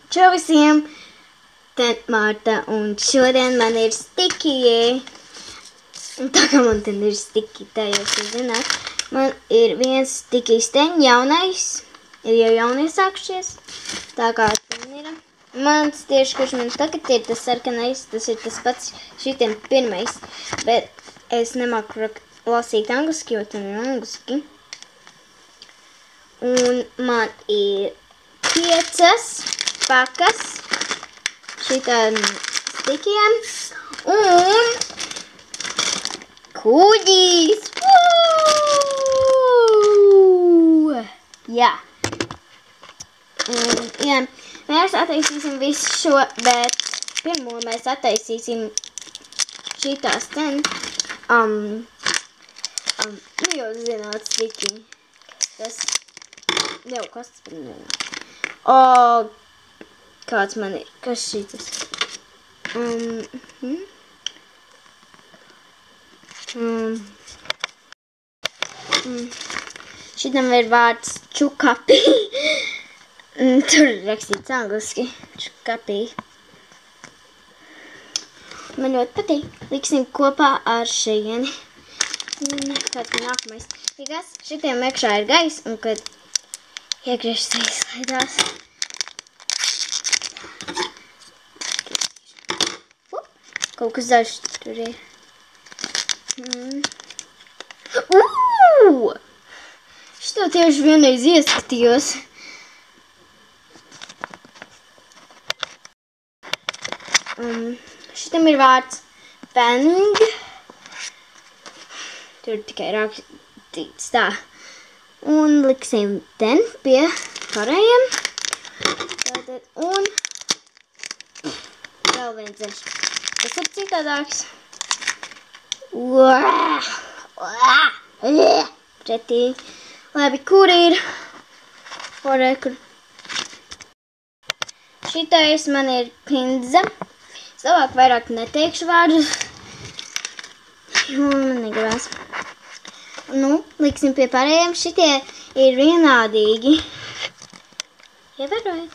Čau visiem! Te Marta un šodien man ir stikijie. Un tā kā man te ir stiki, tā jūs zināt. Man ir viens stikijs ten jaunais. Ir jau jauniesākšies. Tā kā ten ir. Mans tieši, kurš man tagad ir tas sarkanais, tas ir tas pats šitiem pirmais. Bet es nemāku lasīt angliski, jo ten ir angliski. Un man ir 5 pakas šitām stikijām un kuģis. Jā. Jā. Mēs attaisīsim visu šo, bet pirmo mēs attaisīsim šitās ten. Nu jau zināt stikiņi. Tas jau kas tas pirmajā. Kāds man ir? Kas šitas? Šitam ir vārds čukapi. Tur ir rakstīts angliski. Čukapi. Man ļoti patīk. Liksim kopā ar šejieni. Kāds nākamais. Tikas, šitiem iekšā ir gaiss, un kad iegriežas izslaidās. Kaut kas dažs tur ir. Šito tieši vienreiz ieskatījos. Šitam ir vārds Fang. Tur tikai rakstīts tā. Un liksim ten pie pārējiem. Tātad, un vēl viens zeļš. Tas ir citādāks. Pretī. Labi, kur ir? Kur? Šitais man ir pindze. Es labāk vairāk neteikšu vārdus. Jo man negribās. Nu, liksim pie pārējiem. Šitie ir vienādīgi. Ievērojat?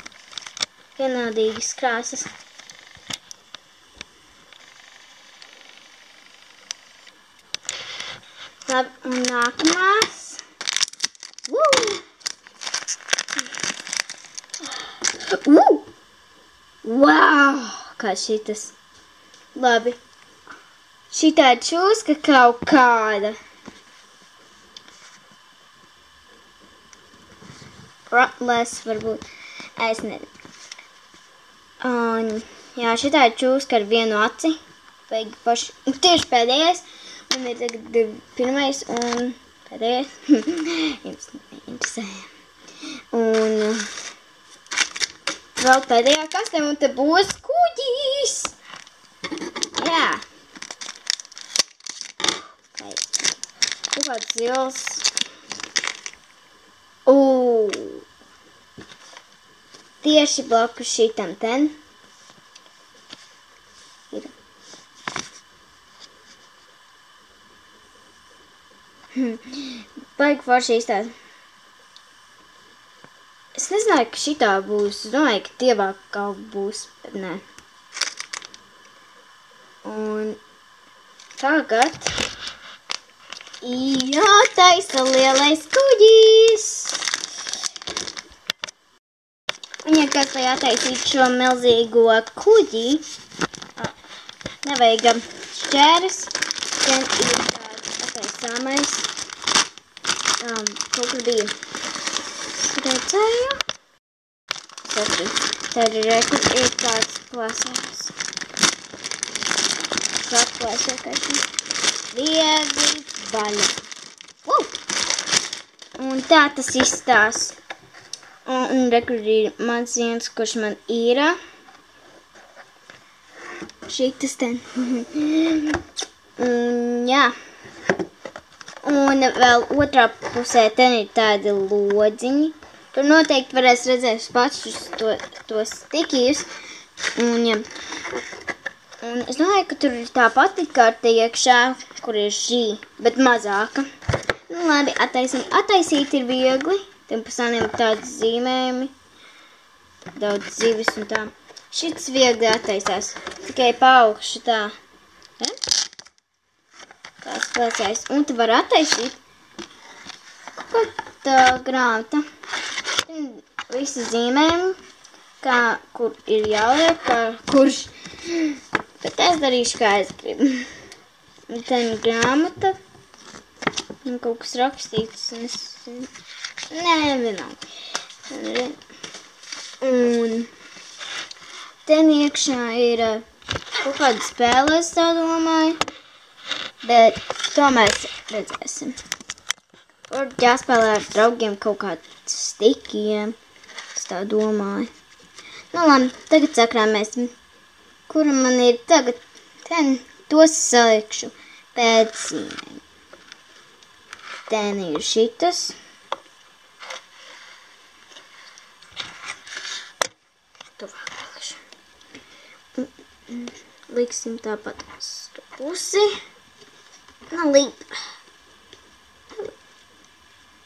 Vienādīgas krāsas. Labi, un nākamās. Wow! Kā šitas. Labi. Šitā ir čūska kaut kāda. Ratless varbūt. Es nezinu. Jā, šitā ir čūska ar vienu aci. Tieši pēdējais. Un ir tagad pirmais un pēdējais. Jums neinteresē. Un vēl pēdējā kastē un te būs kuģis. Jā. Kaut kāds zils. Tieši blakus šitam ten. Ir. Baigi forši izstāst. Es nezināju, ka šitā būs. Es domāju, ka tievāk kaut būs, bet nē. Un tagad jātaisa lielais kuģis. Un ja kāds vai attaisīt šo milzīgo kuģi, nevajag šķēres, gan ir tāds attaisāmais. Kaut kas bija. Redzēju? Tad ir tāds plāsājums. Kāds plāsājums. Viegli vaļa. Un tā tas izstās. Un rekur ir mans viens, kurš man ir. Šitas ten. Un jā. Un vēl otrā pusē ten ir tādi lodziņi. Tur noteikti varēs redzēt pašus tos stikijus. Un jā. Un es domāju, ka tur ir tā pati karte iekšā, kur ir šī, bet mazāka. Nu labi, attaisim. Attaisīt ir viegli. Tiem pasāniem ir tādi zīmējumi. daudz zivis un tā. Šits viegli attaisās, tikai paaugšu tā. Ja? Tās plecēs. Un tu vari attaisīt kaut tā grāmata. Visi zīmējumi, kur ir jāliek, kurš. Bet es darīšu, kā es gribu. Un te ir grāmata. Un kaut kas rakstīts. Nē, vienalga. Un ten iekšā ir kaut kāda spēle, es tā domāju. Bet to mēs redzēsim. Var jāspēlē ar draugiem kaut kādu stikiem. Es tā domāju. Nu labi, tagad sakrāmēsim. Kura man ir tagad? Ten tos salikšu pēc zīmēm. Ten ir šitas. Tuvāk palikšu. Liksim tāpat uz pusi. Nelīp.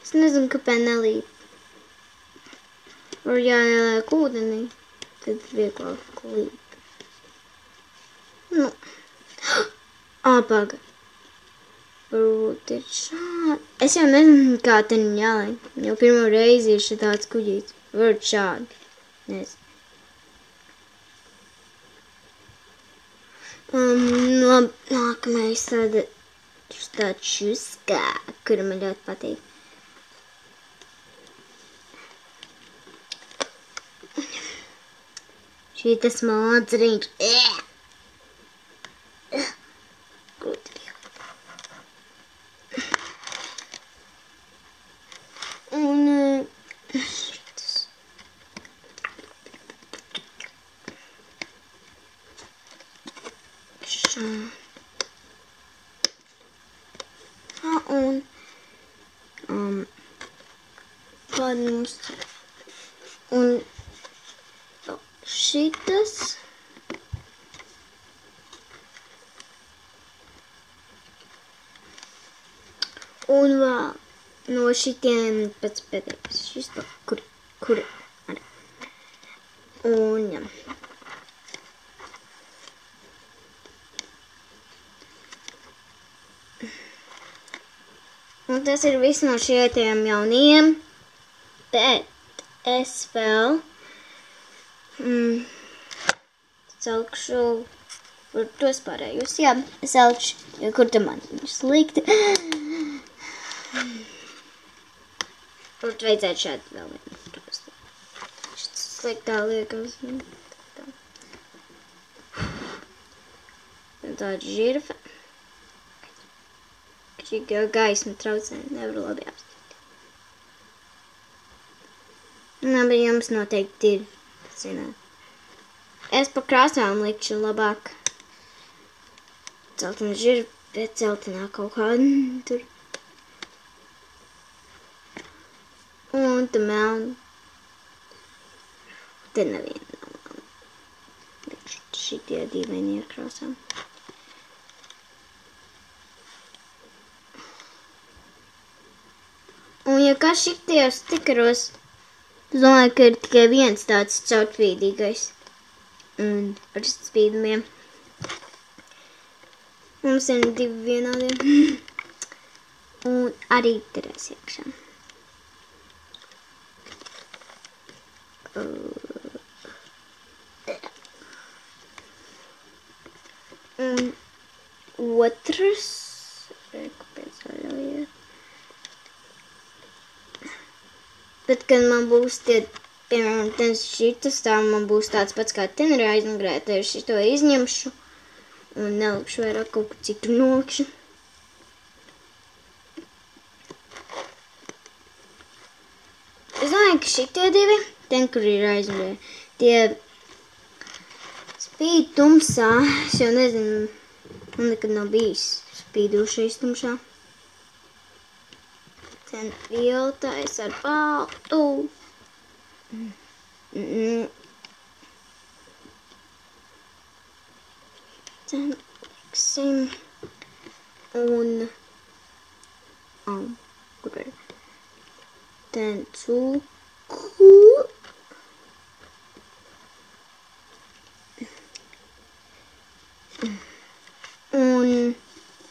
Es nezinu, kāpēc nelīp. Var jāieliek ūdenī, tad vieglāk līp. Nu. Paga. Varbūt ir šādi. Es jau nezinu, kā ten jāliek. Jau pirmo reizi ir šitāds kuģīts. Varbūt šādi. Nezinu. Labi, nākamais tāds šuskā, kura man ļoti patīk. Šitas monstriņš. Grūti bija. Un šitas. Un kāda mums un šitas un vēl no šitiem pēc pēdējais šis to, kur arī. Un jā. Un tas ir viss no šietiem jauniem, bet es vēl saukšu tos pārējos. Jā, es saukšu, jo kur tam man ir slikti. Varbūt vajadzētu šādi vēl vienu. Šis sliktā liekas. Tāda žirfa. Šī gaisma traucē, nevaru labi apstīt. Labi, jums noteikti ir, zināt. Es pa krāsām likšu labāk. Celtina žirfa, bet celtinā kaut kāda tur. Un tu melni. Te neviena nav melni. Šitie dīvaini ar krāsām. Un ja kā šitajos stikaros, es domāju, ka ir tikai viens tāds caurspīdīgais. Un ar spīdumiem. Mums ir 2 vienādiem. Un arī turēs iekšā. Un otrs. Kāpēc vaļojiet? Bet, kad man būs tie, piemēram, šitas, tā man būs tāds pats kā teneri aizmugurēta, es šito izņemšu un nelikšu vairāk kaut ko citu nolikšu. Es domāju, ka šitie 2, ten, kur ir aizmugurē, tie spīd tumsā, es jau nezinu, man nekad nav bijis spīdošais tumšā. Ten viltais ar baltu. Ten liksim. Un. Kur ir? Ten cūku.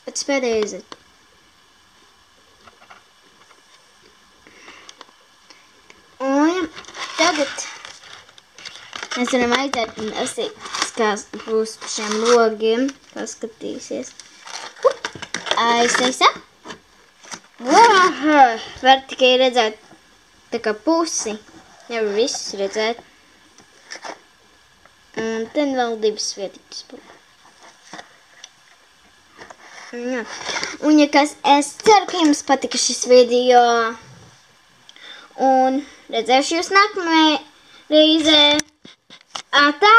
Pēc pēdējais. Un tagad mēs varam aiziet un kas būs par šiem logiem. Paskatīsies. Aiztaisa. Var tikai redzēt tā kā pusi. Nevar visus redzēt. Un tad vēl divas vietiņas būs. Jā. Un ja kas, es ceru, ka jums patika šis video. Un redzēšu jūs nākamajā reizē. Atā!